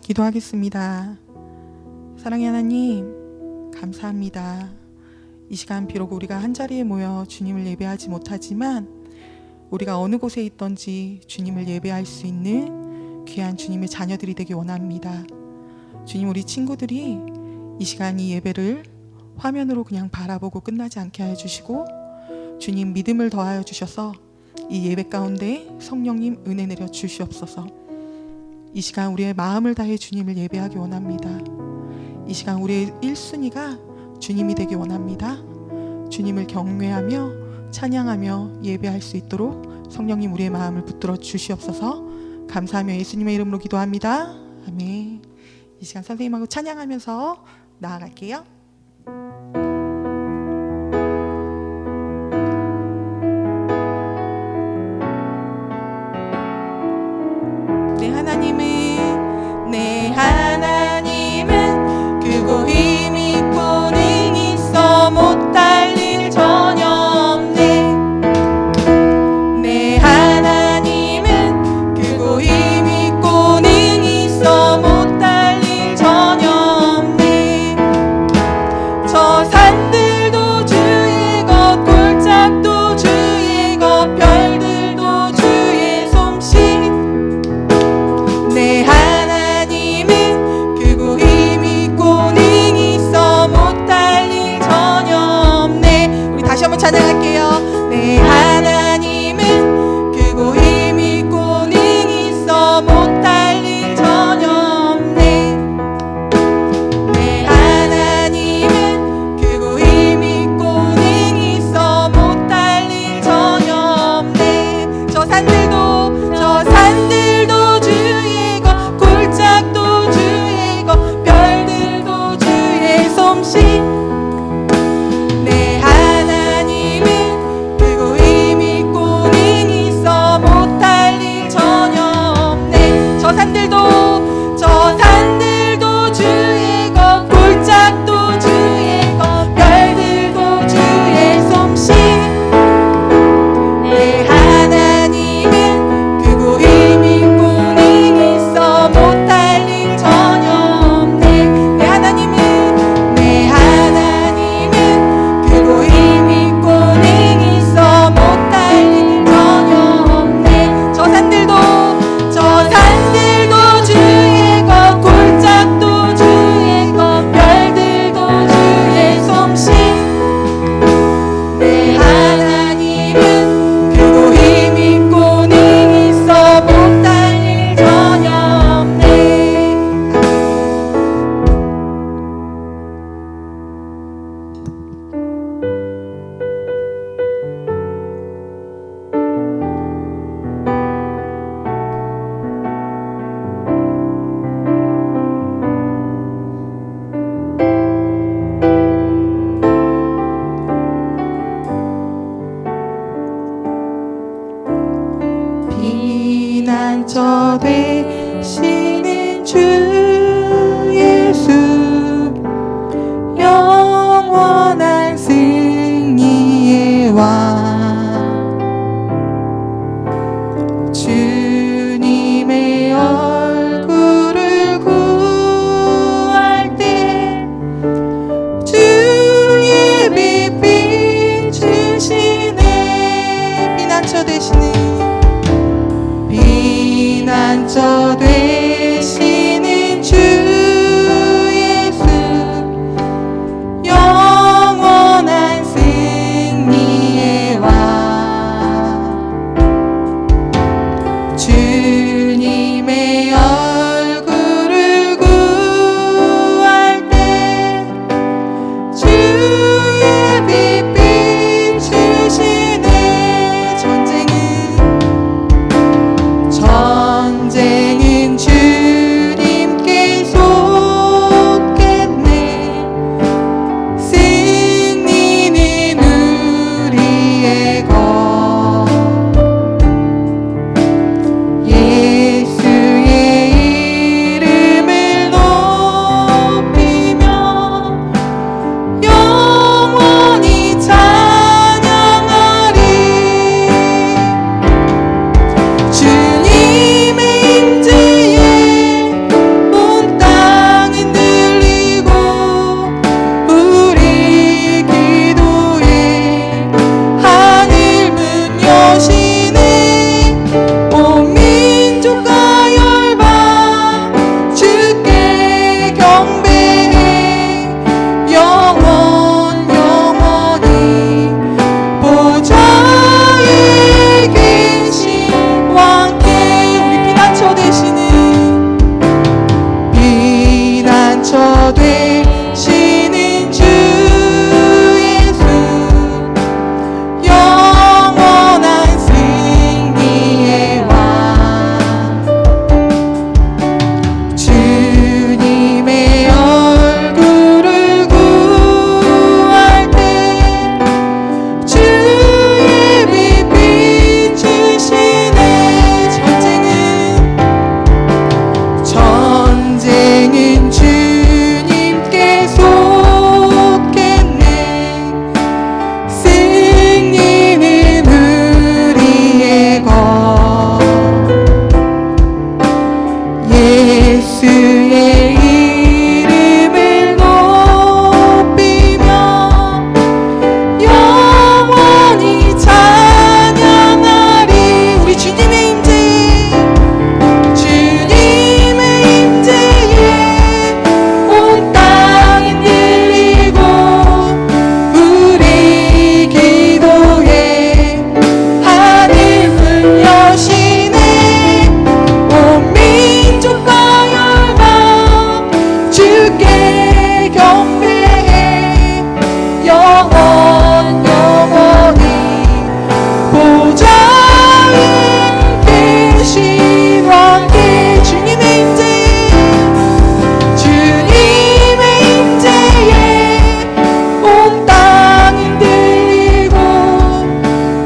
기도하겠습니다. 사랑의 하나님, 감사합니다. 이 시간 비록 우리가 한자리에 모여 주님을 예배하지 못하지만 우리가 어느 곳에 있든지 주님을 예배할 수 있는 귀한 주님의 자녀들이 되기 원합니다. 주님, 우리 친구들이 이 시간 이 예배를 화면으로 그냥 바라보고 끝나지 않게 하여 주시고 주님, 믿음을 더하여 주셔서 이 예배 가운데 성령님 은혜 내려 주시옵소서. 이 시간 우리의 마음을 다해 주님을 예배하기 원합니다. 이 시간 우리의 1순위가 주님이 되기 원합니다. 주님을 경외하며 찬양하며 예배할 수 있도록 성령님 우리의 마음을 붙들어 주시옵소서. 감사하며 예수님의 이름으로 기도합니다. 아멘. 이 시간 선생님하고 찬양하면서 나아갈게요. 내 하나님은 크고 힘있고 능히 있어 못할 일 전혀 없네. 내 하나님은 크고 힘있고 능히 있어 못할 일 전혀 없네. 예수의 이름을 높이며 영원히 찬양하리. 우리 주님의 임재, 주님의 임재에 온 땅이 들리고 우리 기도에 하늘문 여시네. 온 민족과 열방 주께 경배해. 영원 영원히 보좌에 계신 왕께. 주님의 임재, 주님의 임재에 온 땅이 들리고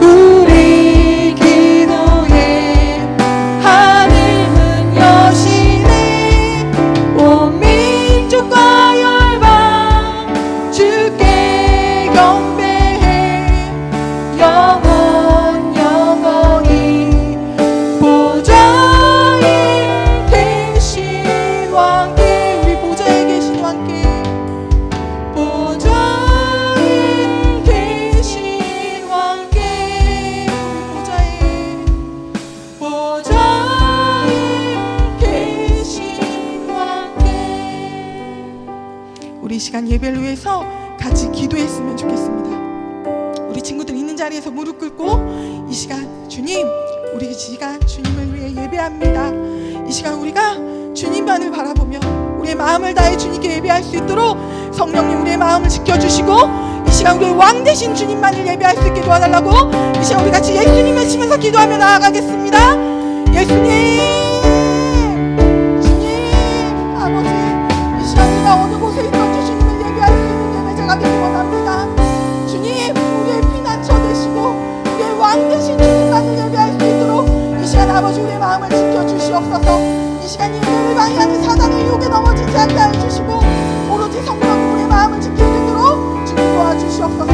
우리 기도에 하늘문 여시네. 온 민족과 열방 주께 경배해. 영원 영원히 보좌에 계신 왕께. 우리 보좌에 계신 왕께, 보좌에 계신 왕께. 우리 보좌에 계신 왕께. 우리 이 시간 예배를 위해서 같이 기도했으면 좋겠습니다. 우리 친구들 있는 자리에서 무릎 꿇고 이 시간 주님, 우리 이 시간 주님을 위해 예배합니다. 이 시간 우리가 주님만을 바라보며 우리의 마음을 다해 주님께 예배할 수 있도록 성령님 우리의 마음을 지켜주시고 이 시간 우리의 왕 되신 주님만을 예배할 수 있게 도와달라고 이 시간 우리 같이 예수님 외치면서 기도하며 나아가겠습니다. 예수님, 주님, 아버지, 이 시간 우리가 어느 곳에 있던지 주님을 예배할 수 있는 예배자가 되기 원합니다. 주님, 우리의 피난처 되시고 우리의 왕 되신 주님만을 예배할 수 있도록 이 시간 아버지 우리의 마음을 지켜주시옵소서. 이 시간 예배를 방해하는 사단의 유혹에 넘어지지 않게 해주시고 오로지 성령 우리의 마음을 지킬 수 있도록 주님 도와주시옵소서.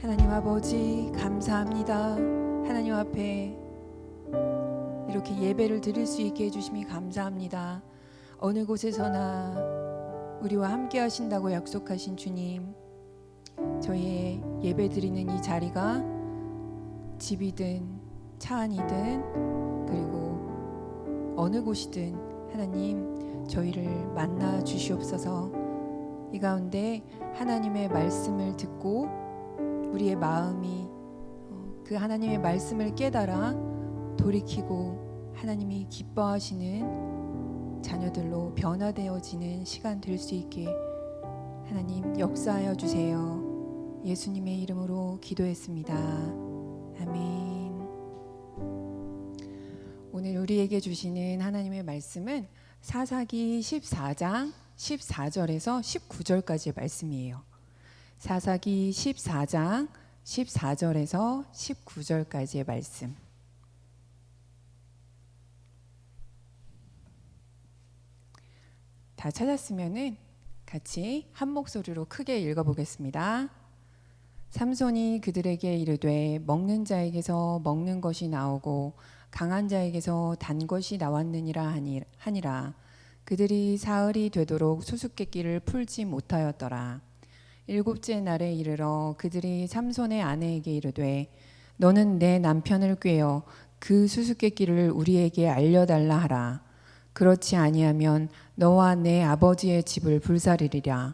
하나님 아버지 감사합니다. 하나님 앞에 이렇게 예배를 드릴 수 있게 해주심이 감사합니다. 어느 곳에서나 우리와 함께 하신다고 약속하신 주님, 저희의 예배 드리는 이 자리가 집이든 차 안이든 그리고 어느 곳이든 하나님 저희를 만나 주시옵소서. 이 가운데 하나님의 말씀을 듣고 우리의 마음이 그 하나님의 말씀을 깨달아 돌이키고 하나님이 기뻐하시는 자녀들로 변화되어지는 시간 될 수 있게 하나님 역사하여 주세요. 예수님의 이름으로 기도했습니다. 아멘. 오늘 우리에게 주시는 하나님의 말씀은 사사기 14장 14절에서 19절까지의 말씀이에요. 사사기 14장 14절에서 19절까지의 말씀. 다 찾았으면은 같이 한 목소리로 크게 읽어보겠습니다. 삼손이 그들에게 이르되 먹는 자에게서 먹는 것이 나오고 강한 자에게서 단 것이 나왔느니라 하니라. 그들이 사흘이 되도록 수수께끼를 풀지 못하였더라. 일곱째 날에 이르러 그들이 삼손의 아내에게 이르되 너는 내 남편을 꾀어 그 수수께끼를 우리에게 알려달라 하라. 그렇지 아니하면 너와 내 아버지의 집을 불사르리라.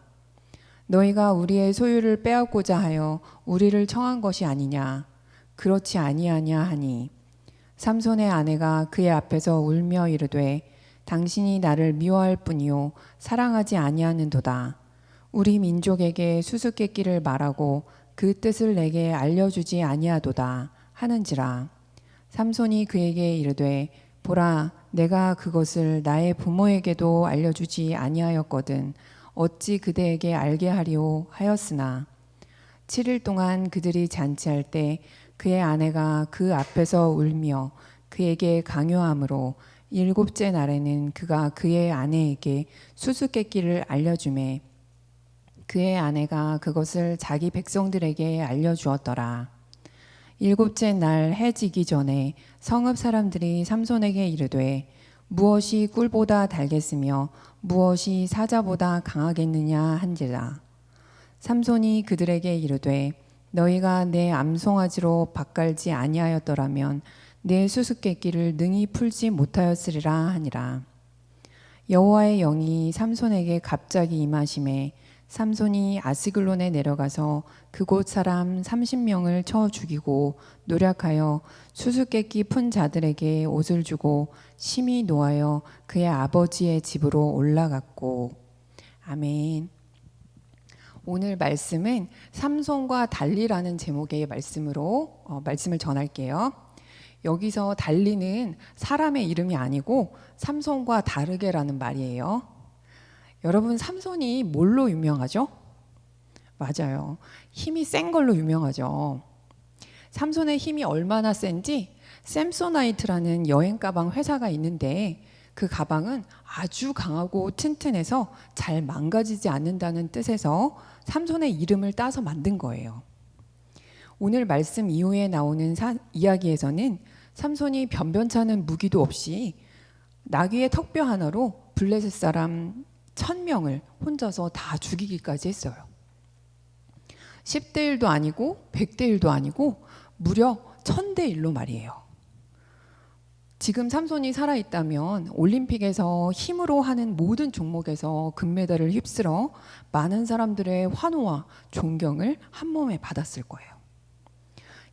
너희가 우리의 소유를 빼앗고자 하여 우리를 청한 것이 아니냐. 그렇지 아니하냐 하니 삼손의 아내가 그의 앞에서 울며 이르되 당신이 나를 미워할 뿐이요 사랑하지 아니하는도다. 우리 민족에게 수수께끼를 말하고 그 뜻을 내게 알려주지 아니하도다 하는지라. 삼손이 그에게 이르되 보라 내가 그것을 나의 부모에게도 알려주지 아니하였거든 어찌 그대에게 알게 하리오 하였으나 7일 동안 그들이 잔치할 때 그의 아내가 그 앞에서 울며 그에게 강요함으로 일곱째 날에는 그가 그의 아내에게 수수께끼를 알려주매 그의 아내가 그것을 자기 백성들에게 알려주었더라. 일곱째 날 해 지기 전에 성읍 사람들이 삼손에게 이르되 무엇이 꿀보다 달겠으며 무엇이 사자보다 강하겠느냐 한지라. 삼손이 그들에게 이르되 너희가 내 암송아지로 밭갈지 아니하였더라면 내 수수께끼를 능히 풀지 못하였으리라 하니라. 여호와의 영이 삼손에게 갑자기 임하심에 삼손이 아스글론에 내려가서 그곳 사람 30명을 쳐 죽이고 노략하여 수수께끼 푼 자들에게 옷을 주고 심히 노하여 그의 아버지의 집으로 올라갔고. 아멘. 오늘 말씀은 삼손과 달리라는 제목의 말씀으로 말씀을 전할게요. 여기서 달리는 사람의 이름이 아니고 삼손과 다르게라는 말이에요. 여러분, 삼손이 뭘로 유명하죠? 맞아요. 힘이 센 걸로 유명하죠. 삼손의 힘이 얼마나 센지 샘소나이트라는 여행 가방 회사가 있는데 그 가방은 아주 강하고 튼튼해서 잘 망가지지 않는다는 뜻에서 삼손의 이름을 따서 만든 거예요. 오늘 말씀 이후에 나오는 이야기에서는 삼손이 변변찮은 무기도 없이 나귀의 턱뼈 하나로 블레셋 사람 1000명을 혼자서 다 죽이기까지 했어요. 10대 1도 아니고 100대 1도 아니고 무려 1000대 1로 말이에요. 지금 삼손이 살아있다면 올림픽에서 힘으로 하는 모든 종목에서 금메달을 휩쓸어 많은 사람들의 환호와 존경을 한 몸에 받았을 거예요.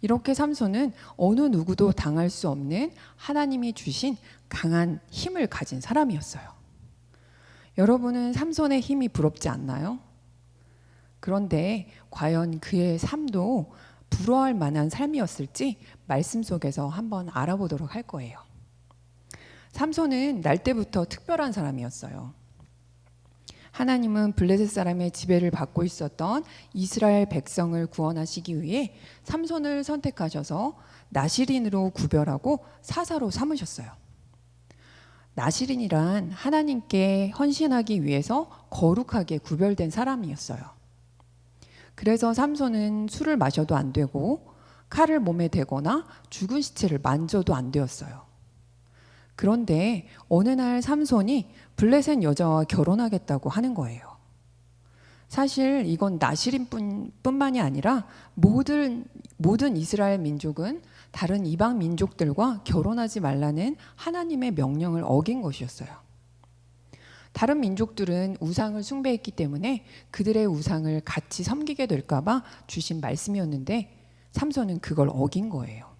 이렇게 삼손은 어느 누구도 당할 수 없는 하나님이 주신 강한 힘을 가진 사람이었어요. 여러분은 삼손의 힘이 부럽지 않나요? 그런데 과연 그의 삶도 부러워할 만한 삶이었을지 말씀 속에서 한번 알아보도록 할 거예요. 삼손은 날 때부터 특별한 사람이었어요. 하나님은 블레셋 사람의 지배를 받고 있었던 이스라엘 백성을 구원하시기 위해 삼손을 선택하셔서 나시린으로 구별하고 사사로 삼으셨어요. 나시린이란 하나님께 헌신하기 위해서 거룩하게 구별된 사람이었어요. 그래서 삼손은 술을 마셔도 안 되고 칼을 몸에 대거나 죽은 시체를 만져도 안 되었어요. 그런데 어느 날 삼손이 블레셋 여자와 결혼하겠다고 하는 거예요. 사실 이건 나시린뿐만이 아니라 모든 이스라엘 민족은 다른 이방 민족들과 결혼하지 말라는 하나님의 명령을 어긴 것이었어요. 다른 민족들은 우상을 숭배했기 때문에 그들의 우상을 같이 섬기게 될까 봐 주신 말씀이었는데 삼손은 그걸 어긴 거예요.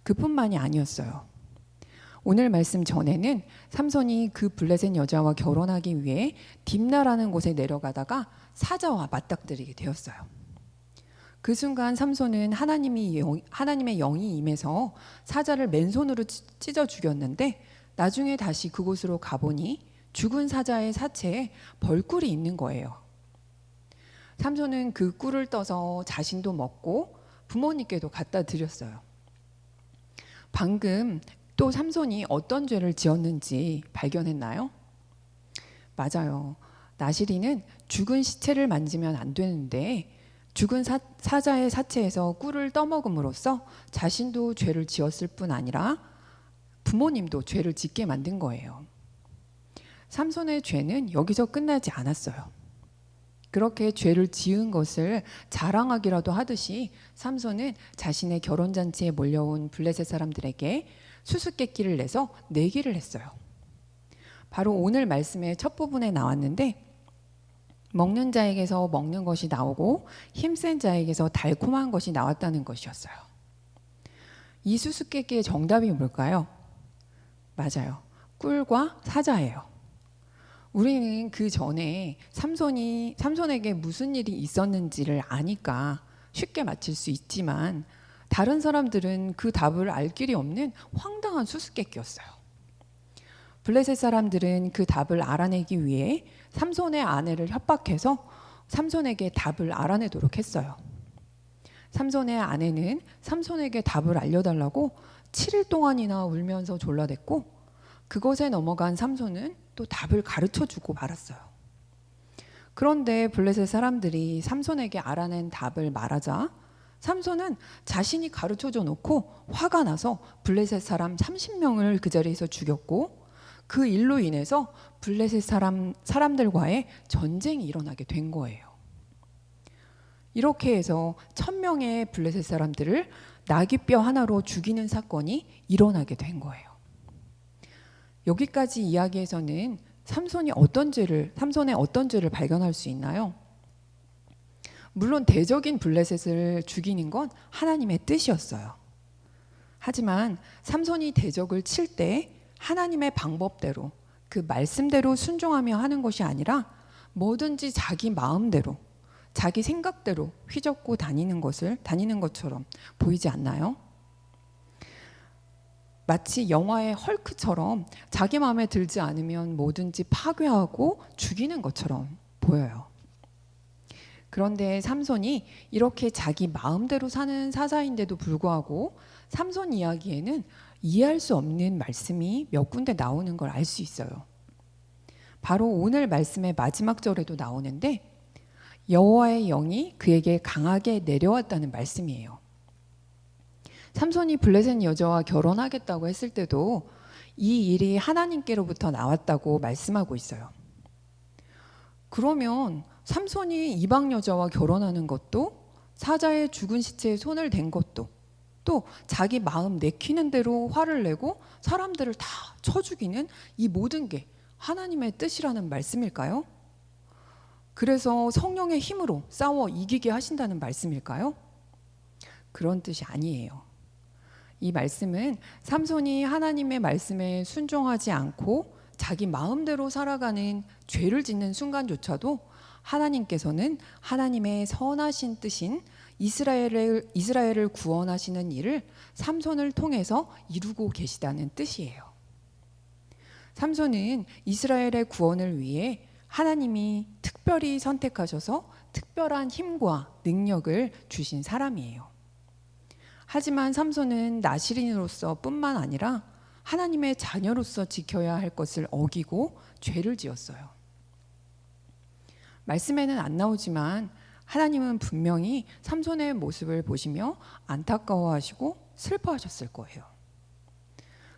그뿐만이 아니었어요. 오늘 말씀 전에는 삼손이 그 블레셋 여자와 결혼하기 위해 딥나라는 곳에 내려가다가 사자와 맞닥뜨리게 되었어요. 그 순간 삼손은 하나님의 영이 임해서 사자를 맨손으로 찢어 죽였는데 나중에 다시 그곳으로 가보니 죽은 사자의 사체에 벌꿀이 있는 거예요. 삼손은 그 꿀을 떠서 자신도 먹고 부모님께도 갖다 드렸어요. 방금 또 삼손이 어떤 죄를 지었는지 발견했나요? 맞아요. 나시린은 죽은 시체를 만지면 안 되는데 죽은 사자의 사체에서 꿀을 떠먹음으로써 자신도 죄를 지었을 뿐 아니라 부모님도 죄를 짓게 만든 거예요. 삼손의 죄는 여기서 끝나지 않았어요. 그렇게 죄를 지은 것을 자랑하기라도 하듯이 삼손은 자신의 결혼잔치에 몰려온 블레셋 사람들에게 수수께끼를 내서 내기를 했어요. 바로 오늘 말씀의 첫 부분에 나왔는데 먹는 자에게서 먹는 것이 나오고 힘센 자에게서 달콤한 것이 나왔다는 것이었어요. 이 수수께끼의 정답이 뭘까요? 맞아요. 꿀과 사자예요. 우리는 그 전에 삼손에게 무슨 일이 있었는지를 아니까 쉽게 맞힐 수 있지만 다른 사람들은 그 답을 알 길이 없는 황당한 수수께끼였어요. 블레셋 사람들은 그 답을 알아내기 위해 삼손의 아내를 협박해서 삼손에게 답을 알아내도록 했어요. 삼손의 아내는 삼손에게 답을 알려달라고 7일 동안이나 울면서 졸라댔고, 그것에 넘어간 삼손은 또 답을 가르쳐주고 말았어요. 그런데 블레셋 사람들이 삼손에게 알아낸 답을 말하자 삼손은 자신이 가르쳐줘 놓고 화가 나서 블레셋 사람 30명을 그 자리에서 죽였고, 그 일로 인해서 블레셋 사람들과의 전쟁이 일어나게 된 거예요. 이렇게 해서 1000명의 블레셋 사람들을 나귀뼈 하나로 죽이는 사건이 일어나게 된 거예요. 여기까지 이야기에서는 삼손의 어떤 죄를 발견할 수 있나요? 물론 대적인 블레셋을 죽이는 건 하나님의 뜻이었어요. 하지만 삼손이 대적을 칠 때 하나님의 방법대로, 그 말씀대로 순종하며 하는 것이 아니라 뭐든지 자기 마음대로, 자기 생각대로 휘젓고 다니는 것처럼 보이지 않나요? 마치 영화의 헐크처럼 자기 마음에 들지 않으면 뭐든지 파괴하고 죽이는 것처럼 보여요. 그런데 삼손이 이렇게 자기 마음대로 사는 사사인데도 불구하고 삼손 이야기에는 이해할 수 없는 말씀이 몇 군데 나오는 걸 알 수 있어요. 바로 오늘 말씀의 마지막 절에도 나오는데, 여호와의 영이 그에게 강하게 내려왔다는 말씀이에요. 삼손이 블레셋 여자와 결혼하겠다고 했을 때도 이 일이 하나님께로부터 나왔다고 말씀하고 있어요. 그러면 삼손이 이방 여자와 결혼하는 것도, 사자의 죽은 시체에 손을 댄 것도, 또 자기 마음 내키는 대로 화를 내고 사람들을 다 쳐 죽이는 이 모든 게 하나님의 뜻이라는 말씀일까요? 그래서 성령의 힘으로 싸워 이기게 하신다는 말씀일까요? 그런 뜻이 아니에요. 이 말씀은 삼손이 하나님의 말씀에 순종하지 않고 자기 마음대로 살아가는 죄를 짓는 순간조차도 하나님께서는 하나님의 선하신 뜻인 이스라엘을 구원하시는 일을 삼손을 통해서 이루고 계시다는 뜻이에요. 삼손은 이스라엘의 구원을 위해 하나님이 특별히 선택하셔서 특별한 힘과 능력을 주신 사람이에요. 하지만 삼손은 나시린으로서 뿐만 아니라 하나님의 자녀로서 지켜야 할 것을 어기고 죄를 지었어요. 말씀에는 안 나오지만 하나님은 분명히 삼손의 모습을 보시며 안타까워하시고 슬퍼하셨을 거예요.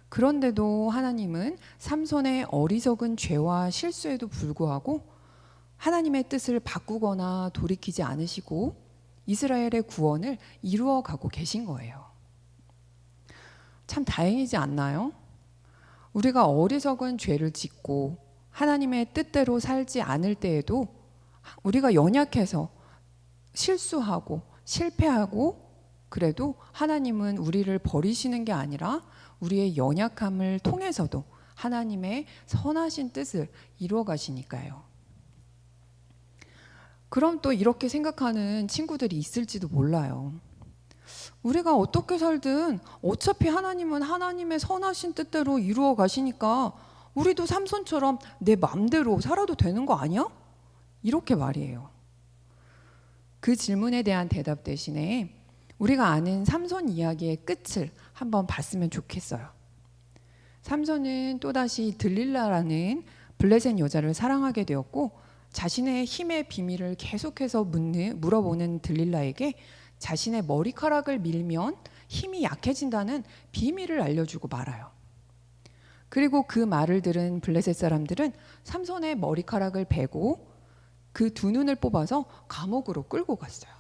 그런데도 하나님은 삼손의 어리석은 죄와 실수에도 불구하고 하나님의 뜻을 바꾸거나 돌이키지 않으시고 이스라엘의 구원을 이루어 가고 계신 거예요. 참 다행이지 않나요? 우리가 어리석은 죄를 짓고 하나님의 뜻대로 살지 않을 때에도 우리가 연약해서 실수하고 실패하고 그래도 하나님은 우리를 버리시는 게 아니라 우리의 연약함을 통해서도 하나님의 선하신 뜻을 이루어 가시니까요. 그럼 또 이렇게 생각하는 친구들이 있을지도 몰라요. 우리가 어떻게 살든 어차피 하나님은 하나님의 선하신 뜻대로 이루어 가시니까 우리도 삼손처럼 내 맘대로 살아도 되는 거 아니야? 이렇게 말이에요. 그 질문에 대한 대답 대신에 우리가 아는 삼손 이야기의 끝을 한번 봤으면 좋겠어요. 삼손은 또다시 들릴라라는 블레셋 여자를 사랑하게 되었고, 자신의 힘의 비밀을 계속해서 물어보는 들릴라에게 자신의 머리카락을 밀면 힘이 약해진다는 비밀을 알려주고 말아요. 그리고 그 말을 들은 블레셋 사람들은 삼손의 머리카락을 베고 그 두 눈을 뽑아서 감옥으로 끌고 갔어요.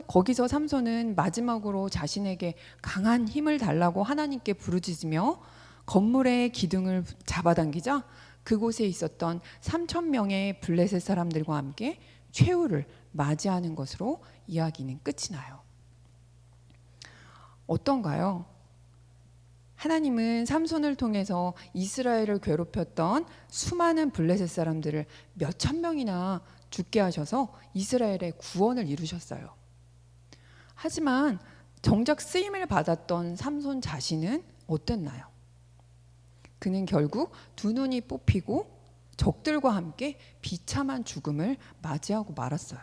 거기서 삼손은 마지막으로 자신에게 강한 힘을 달라고 하나님께 부르짖으며 건물의 기둥을 잡아당기자 그곳에 있었던 3,000명의 블레셋 사람들과 함께 최후를 맞이하는 것으로 이야기는 끝이 나요. 어떤가요? 하나님은 삼손을 통해서 이스라엘을 괴롭혔던 수많은 블레셋 사람들을 몇천 명이나 죽게 하셔서 이스라엘의 구원을 이루셨어요. 하지만 정작 쓰임을 받았던 삼손 자신은 어땠나요? 그는 결국 두 눈이 뽑히고 적들과 함께 비참한 죽음을 맞이하고 말았어요.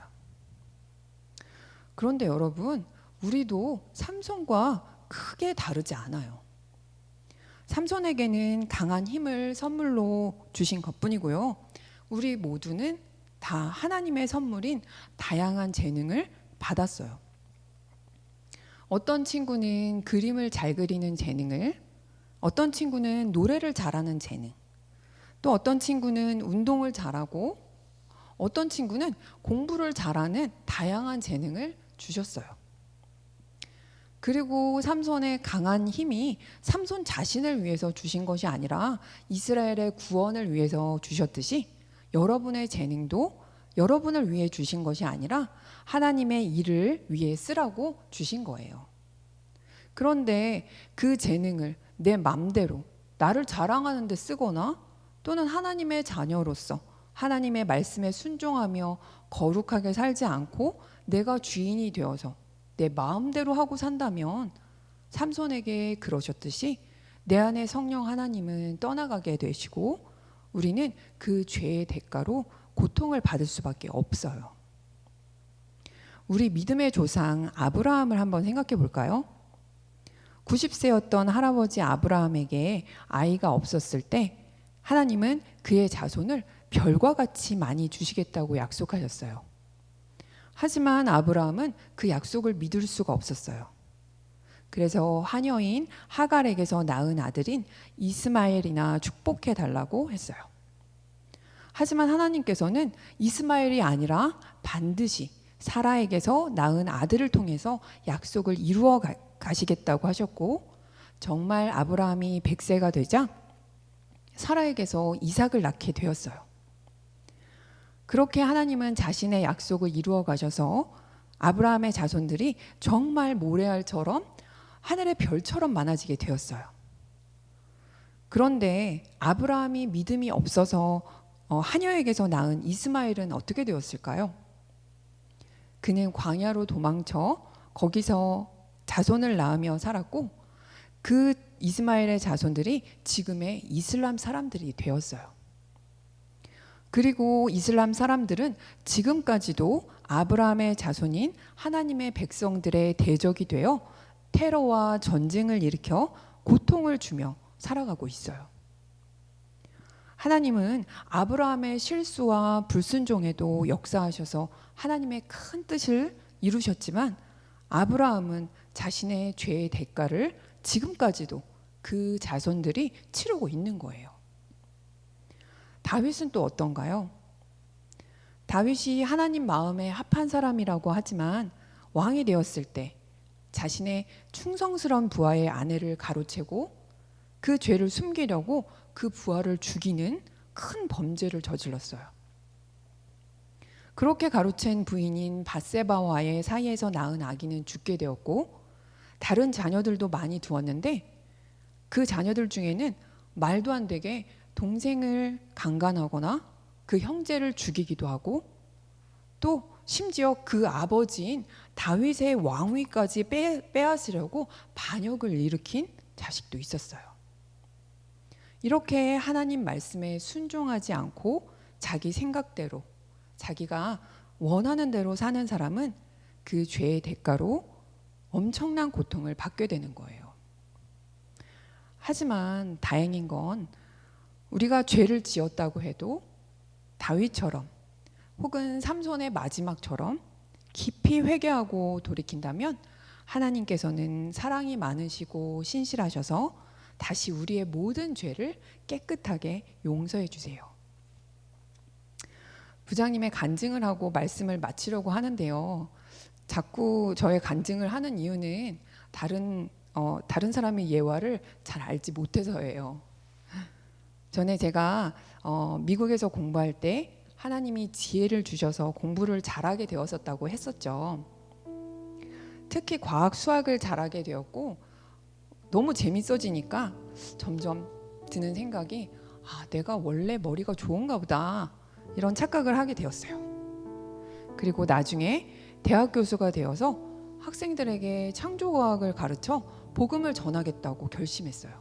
그런데 여러분, 우리도 삼손과 크게 다르지 않아요. 삼손에게는 강한 힘을 선물로 주신 것뿐이고요. 우리 모두는 다 하나님의 선물인 다양한 재능을 받았어요. 어떤 친구는 그림을 잘 그리는 재능을, 어떤 친구는 노래를 잘하는 재능, 또 어떤 친구는 운동을 잘하고 어떤 친구는 공부를 잘하는 다양한 재능을 주셨어요. 그리고 삼손의 강한 힘이 삼손 자신을 위해서 주신 것이 아니라 이스라엘의 구원을 위해서 주셨듯이 여러분의 재능도 여러분을 위해 주신 것이 아니라 하나님의 일을 위해 쓰라고 주신 거예요. 그런데 그 재능을 내 맘대로 나를 자랑하는 데 쓰거나 또는 하나님의 자녀로서 하나님의 말씀에 순종하며 거룩하게 살지 않고 내가 주인이 되어서 내 마음대로 하고 산다면 삼손에게 그러셨듯이 내 안에 성령 하나님은 떠나가게 되시고 우리는 그 죄의 대가로 고통을 받을 수밖에 없어요. 우리 믿음의 조상 아브라함을 한번 생각해 볼까요? 90세였던 할아버지 아브라함에게 아이가 없었을 때 하나님은 그의 자손을 별과 같이 많이 주시겠다고 약속하셨어요. 하지만 아브라함은 그 약속을 믿을 수가 없었어요. 그래서 하녀인 하갈에게서 낳은 아들인 이스마엘이나 축복해 달라고 했어요. 하지만 하나님께서는 이스마엘이 아니라 반드시 사라에게서 낳은 아들을 통해서 약속을 이루어 가시겠다고 하셨고, 정말 아브라함이 100세가 되자 사라에게서 이삭을 낳게 되었어요. 그렇게 하나님은 자신의 약속을 이루어 가셔서 아브라함의 자손들이 정말 모래알처럼 하늘의 별처럼 많아지게 되었어요. 그런데 아브라함이 믿음이 없어서 하녀에게서 낳은 이스마엘은 어떻게 되었을까요? 그는 광야로 도망쳐 거기서 자손을 낳으며 살았고 그 이스마엘의 자손들이 지금의 이슬람 사람들이 되었어요. 그리고 이슬람 사람들은 지금까지도 아브라함의 자손인 하나님의 백성들의 대적이 되어 테러와 전쟁을 일으켜 고통을 주며 살아가고 있어요. 하나님은 아브라함의 실수와 불순종에도 역사하셔서 하나님의 큰 뜻을 이루셨지만 아브라함은 자신의 죄의 대가를 지금까지도 그 자손들이 치르고 있는 거예요. 다윗은 또 어떤가요? 다윗이 하나님 마음에 합한 사람이라고 하지만 왕이 되었을 때 자신의 충성스러운 부하의 아내를 가로채고 그 죄를 숨기려고 그 부하를 죽이는 큰 범죄를 저질렀어요. 그렇게 가로챈 부인인 밧세바와의 사이에서 낳은 아기는 죽게 되었고 다른 자녀들도 많이 두었는데 그 자녀들 중에는 말도 안 되게 동생을 강간하거나 그 형제를 죽이기도 하고 또 심지어 그 아버지인 다윗의 왕위까지 빼앗으려고 반역을 일으킨 자식도 있었어요. 이렇게 하나님 말씀에 순종하지 않고 자기 생각대로 자기가 원하는 대로 사는 사람은 그 죄의 대가로 엄청난 고통을 받게 되는 거예요. 하지만 다행인 건 우리가 죄를 지었다고 해도 다윗처럼 혹은 삼손의 마지막처럼 깊이 회개하고 돌이킨다면 하나님께서는 사랑이 많으시고 신실하셔서 다시 우리의 모든 죄를 깨끗하게 용서해 주세요. 부장님의 간증을 하고 말씀을 마치려고 하는데요. 자꾸 저의 간증을 하는 이유는 다른 사람의 예화를 잘 알지 못해서예요. 전에 제가 미국에서 공부할 때 하나님이 지혜를 주셔서 공부를 잘하게 되었었다고 했었죠. 특히 과학, 수학을 잘하게 되었고 너무 재밌어지니까 점점 드는 생각이 내가 원래 머리가 좋은가 보다 이런 착각을 하게 되었어요. 그리고 나중에 대학 교수가 되어서 학생들에게 창조과학을 가르쳐 복음을 전하겠다고 결심했어요.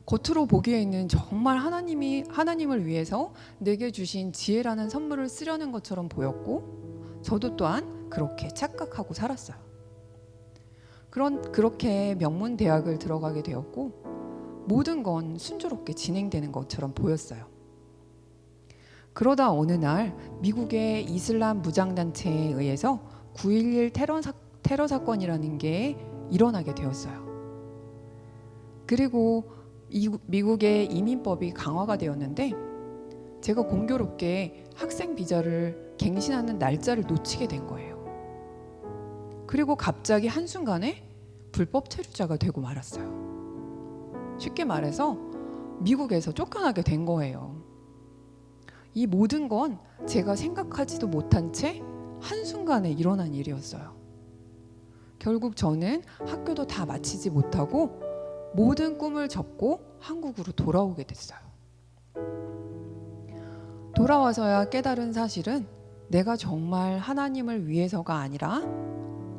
겉으로 보기에는 정말 하나님을 위해서 내게 주신 지혜라는 선물을 쓰려는 것처럼 보였고, 저도 또한 그렇게 착각하고 살았어요. 그렇게 명문 대학을 들어가게 되었고, 모든 건 순조롭게 진행되는 것처럼 보였어요. 그러다 어느 날 미국의 이슬람 무장단체에 의해서 9.11 테러 사건이라는 게 일어나게 되었어요. 그리고 미국의 이민법이 강화가 되었는데, 제가 공교롭게 학생 비자를 갱신하는 날짜를 놓치게 된 거예요. 그리고 갑자기 한순간에 불법 체류자가 되고 말았어요. 쉽게 말해서 미국에서 쫓겨나게 된 거예요. 이 모든 건 제가 생각하지도 못한 채 한순간에 일어난 일이었어요. 결국 저는 학교도 다 마치지 못하고 모든 꿈을 접고 한국으로 돌아오게 됐어요. 돌아와서야 깨달은 사실은 내가 정말 하나님을 위해서가 아니라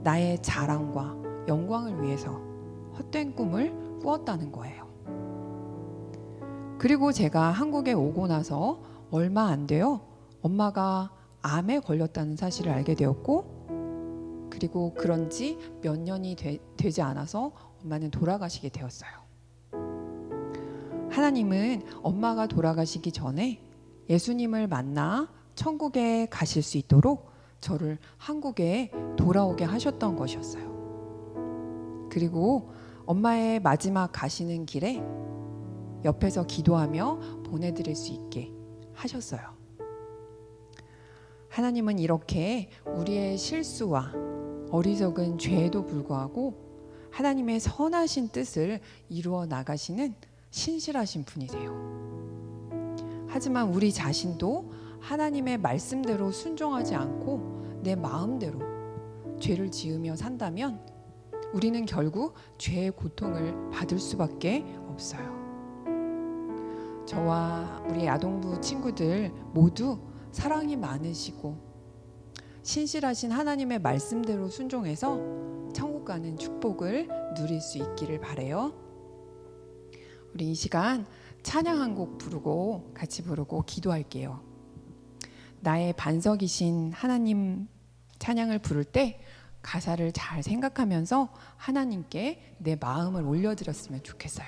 나의 자랑과 영광을 위해서 헛된 꿈을 꾸었다는 거예요. 그리고 제가 한국에 오고 나서 얼마 안 돼요. 엄마가 암에 걸렸다는 사실을 알게 되었고, 그리고 그런 지 몇 년이 되지 않아서 엄마는 돌아가시게 되었어요. 하나님은 엄마가 돌아가시기 전에 예수님을 만나 천국에 가실 수 있도록 저를 한국에 돌아오게 하셨던 것이었어요. 그리고 엄마의 마지막 가시는 길에 옆에서 기도하며 보내드릴 수 있게 하셨어요. 하나님은 이렇게 우리의 실수와 어리석은 죄에도 불구하고 하나님의 선하신 뜻을 이루어 나가시는 신실하신 분이세요. 하지만 우리 자신도 하나님의 말씀대로 순종하지 않고 내 마음대로 죄를 지으며 산다면 우리는 결국 죄의 고통을 받을 수밖에 없어요. 저와 우리 아동부 친구들 모두 사랑이 많으시고 신실하신 하나님의 말씀대로 순종해서 천국 가는 축복을 누릴 수 있기를 바라요. 우리 이 시간 찬양 한 곡 부르고 같이 부르고 기도할게요. 나의 반석이신 하나님 찬양을 부를 때 가사를 잘 생각하면서 하나님께 내 마음을 올려드렸으면 좋겠어요.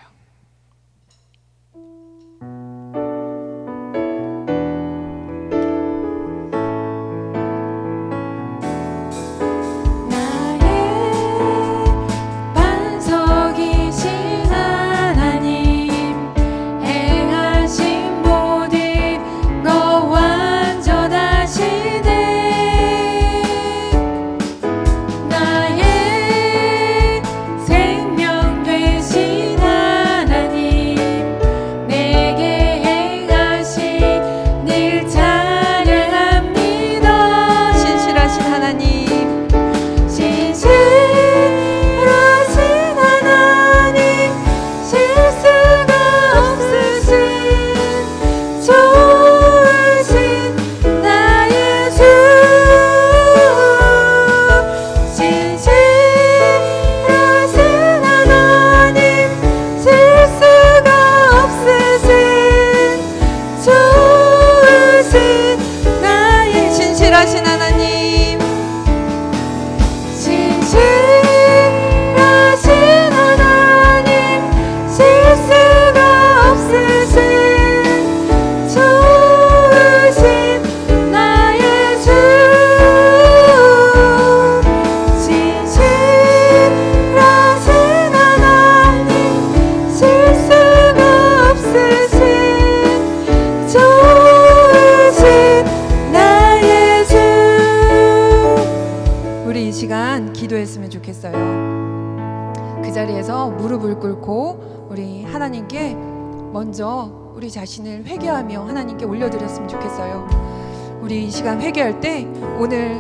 기도했으면 좋겠어요. 그 자리에서 무릎을 꿇고 우리 하나님께 먼저 우리 자신을 회개하며 하나님께 올려드렸으면 좋겠어요. 우리 이 시간 회개할 때 오늘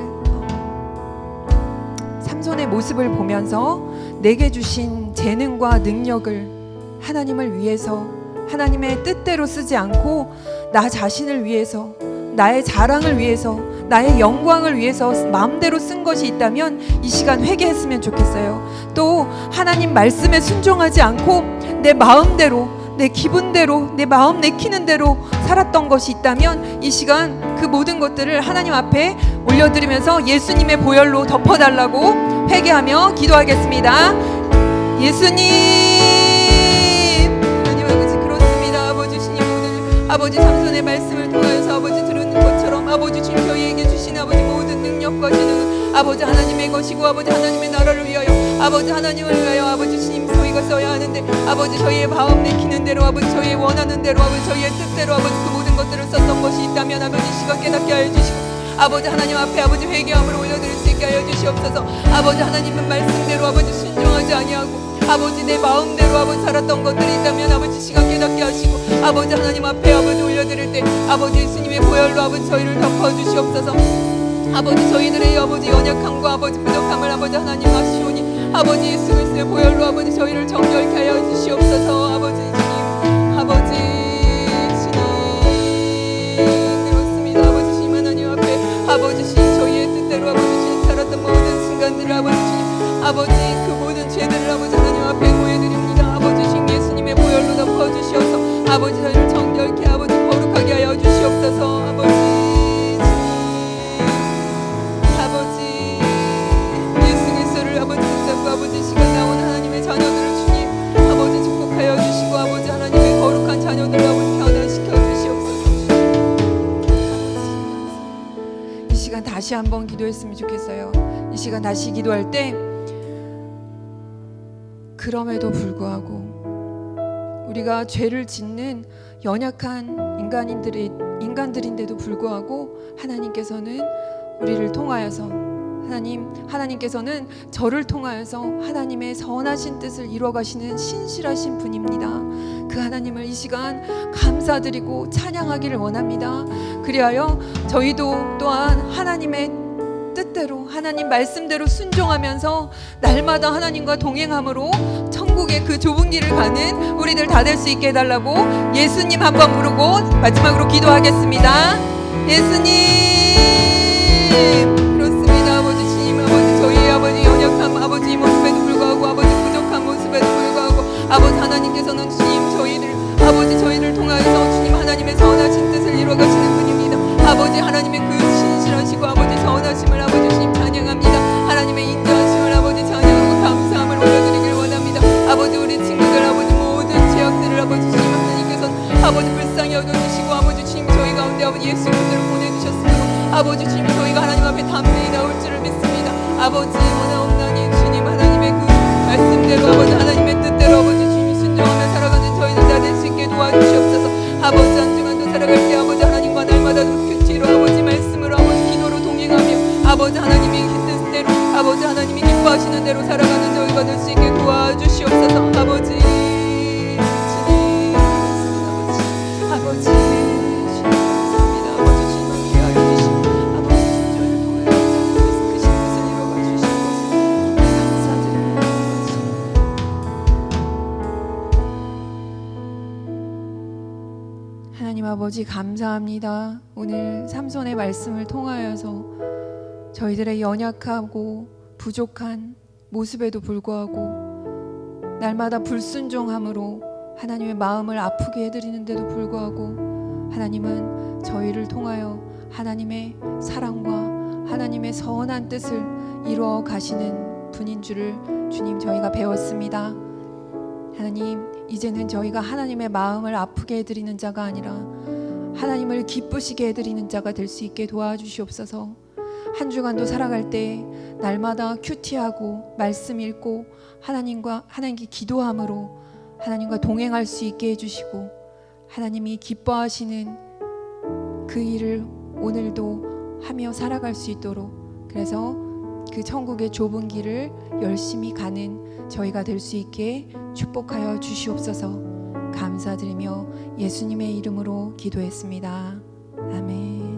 삼손의 모습을 보면서 내게 주신 재능과 능력을 하나님을 위해서 하나님의 뜻대로 쓰지 않고 나 자신을 위해서 나의 자랑을 위해서 나의 영광을 위해서 마음대로 쓴 것이 있다면 이 시간 회개했으면 좋겠어요. 또 하나님 말씀에 순종하지 않고 내 마음대로 내 기분대로, 내 마음 내키는 대로 살았던 것이 있다면 이 시간 그 모든 것들을 하나님 앞에 올려드리면서 예수님의 보혈로 덮어달라고 회개하며 기도하겠습니다. 예수님, 하나님 아버지, 그렇습니다. 아버지 주님, 오늘 아버지 삼손의 말씀을 통하여서 아버지 들은 것처럼 아버지 주님 저희에게 주신 아버지 모든 능력과 지능은 아버지 하나님의 것이고 아버지 하나님의 나라를 위하여 아버지 하나님을 위하여 아버지 주님 저희가 써야 하는데 아버지 저희의 마음 내키는 대로 아버지 저희의 원하는 대로 아버지 저희의 뜻대로 아버지 그 모든 것들을 썼던 것이 있다면 아버지 시간 깨닫게 하여 주시고 아버지 하나님 앞에 아버지 회개함을 올려드릴 수 있게 하여 주시옵소서. 아버지 하나님의 말씀대로 아버지 순종하지 아니하고 아버지 내 마음대로 아버지 살았던 것들이 있다면 아버지 시간 깨닫게 하시고 아버지 하나님 앞에 아버지 올려드릴 때 아버지 예수님의 보혈로 아버지 저희를 덮어주시옵소서. 아버지 저희들의 아버지 연약함과 아버지 부족함을 아버지 하나님 아시오니 아버지 예수 그리스도의 보혈로 아버지 저희를 정결케 하여 주시옵소서. 아버지 주님, 아버지 주님, 그렇습니다. 아버지 주님 하나님 앞에 아버지 주님 저희의 뜻대로 아버지 주님 살았던 모든 순간들을 아버지 주님 아버지 그 모든 죄들을 아버지 하나님 앞에 고해드립니다. 아버지 주님 예수님의 보혈로 덮어주시어서 아버지 저희를 정결케 아버지 거룩하게 하여 주시옵소서. 아버지 아버지 시간 나온 하나님의 자녀들을 주님 아버지 축복하여 주시고 아버지 하나님의 거룩한 자녀들을 아버지 변화시켜 주시옵소서. 이 시간 다시 한번 기도했으면 좋겠어요. 이 시간 다시 기도할 때 그럼에도 불구하고 우리가 죄를 짓는 연약한 인간들인데도 불구하고 하나님께서는 우리를 통하여서 하나님께서는 저를 통하여서 하나님의 선하신 뜻을 이루어가시는 신실하신 분입니다. 그 하나님을 이 시간 감사드리고 찬양하기를 원합니다. 그리하여 저희도 또한 하나님의 뜻대로 하나님 말씀대로 순종하면서 날마다 하나님과 동행함으로 천국의 그 좁은 길을 가는 우리들 다 될 수 있게 해달라고 예수님 한번 부르고 마지막으로 기도하겠습니다. 예수님, 저희의 아버지 연약함 아버지 모습에도 불구하고 아버지 부족한 모습에도 불구하고 아버지 하나님께서는 주님 저희를 통하여서 주님 하나님의 선하신 뜻을 이루어가시는 분입니다. 아버지 하나님의 그 신실하시고 아버지 선하심을 아버지 주님 찬양합니다. 하나님의 인자하심을 아버지 찬양하고 감사함을 올려드리길 원합니다. 아버지 우리 친구들 아버지 모든 죄악들을 아버지 주님 하나님께서는 아버지 불쌍히 여겨주시고 아버지 주님 저희 가운데 아버지 예수 그리스도를 보내주셨으므로 아버지 주님 저희가 하나님 앞에 담대히 나올 줄을 믿습니다. 아버지 원하옵나니 주님 하나님의 그 말씀대로 아버지 하나님의 뜻대로 아버지 주님이 순종하며 살아가는 저희들 다 될 수 있게 도와주시옵소서. 아버지 한 주간도 살아갈 때 아버지 하나님과 날마다 큐티로 아버지 말씀으로 아버지 기도로 동행하며 아버지 하나님의 뜻대로 아버지 하나님이 기뻐하시는 대로 살아가는 저희가 될 수 있게 도와주시옵소서. 아버지 주님 아버지 주님 감사합니다. 아버지 주님 함께 하여 주시고 아버지 저희를 통하여 그 뜻을 이루어가 주시고 감사드립니다. 하나님 아버지 감사합니다. 오늘 삼손의 말씀을 통하여서 저희들의 연약하고 부족한 모습에도 불구하고 날마다 불순종함으로 하나님의 마음을 아프게 해드리는데도 불구하고 하나님은 저희를 통하여 하나님의 사랑과 하나님의 선한 뜻을 이루어 가시는 분인 줄을 주님 저희가 배웠습니다. 하나님 이제는 저희가 하나님의 마음을 아프게 해드리는 자가 아니라 하나님을 기쁘시게 해드리는 자가 될 수 있게 도와주시옵소서. 한 주간도 살아갈 때 날마다 큐티하고 말씀 읽고 하나님께 기도함으로 하나님과 동행할 수 있게 해주시고 하나님이 기뻐하시는 그 일을 오늘도 하며 살아갈 수 있도록 그래서 그 천국의 좁은 길을 열심히 가는 저희가 될 수 있게 축복하여 주시옵소서. 감사드리며 예수님의 이름으로 기도했습니다. 아멘.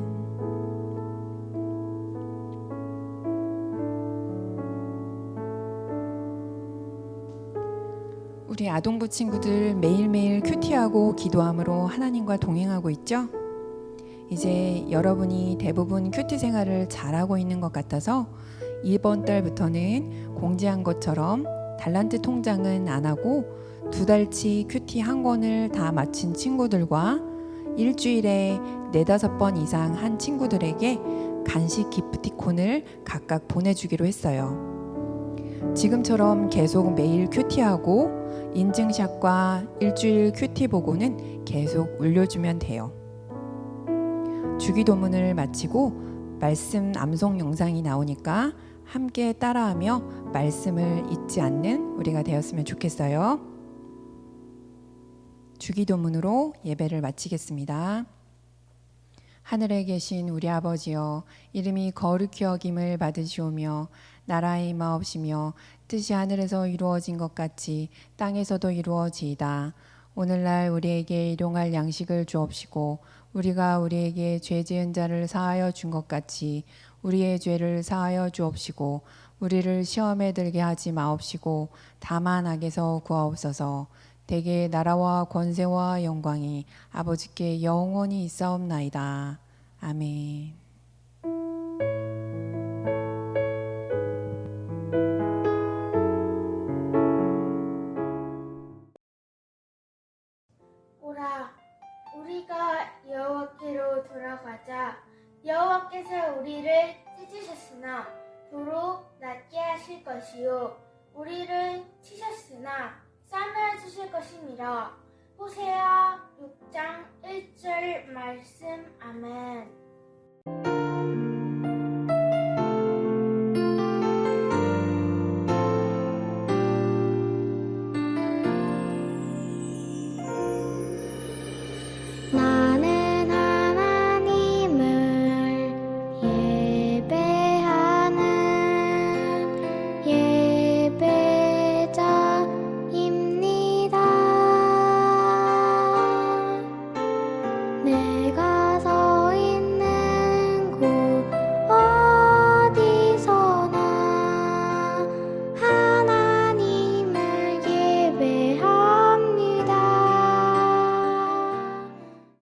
우리 아동부 친구들 매일매일 큐티하고 기도함으로 하나님과 동행하고 있죠? 이제 여러분이 대부분 큐티 생활을 잘하고 있는 것 같아서 이번 달부터는 공지한 것처럼 달란트 통장은 안 하고 2달치 큐티 한 권을 다 마친 친구들과 일주일에 4-5번 이상 한 친구들에게 간식 기프티콘을 각각 보내주기로 했어요. 지금처럼 계속 매일 큐티하고 인증샷과 일주일 큐티 보고는 계속 올려주면 돼요. 주기도문을 마치고 말씀 암송 영상이 나오니까 함께 따라하며 말씀을 잊지 않는 우리가 되었으면 좋겠어요. 주기도문으로 예배를 마치겠습니다. 하늘에 계신 우리 아버지여, 이름이 거룩히 여김을 받으시오며 나라의 임하옵시며 뜻이 하늘에서 이루어진 것 같이 땅에서도 이루어지이다. 오늘날 우리에게 일용할 양식을 주옵시고 우리가 우리에게 죄 지은 자를 사하여 준 것 같이 우리의 죄를 사하여 주옵시고 우리를 시험에 들게 하지 마옵시고 다만 악에서 구하옵소서. 대개 나라와 권세와 영광이 아버지께 영원히 있사옵나이다. 아멘. 오라, 우리가 여호와께로 돌아가자. 여호와께서 우리를 찢으셨으나 도로 낫게 하실 것이요 우리를 치셨으나 싸매어 주실 것이니라. 호세아 6장 1절 말씀. 아멘.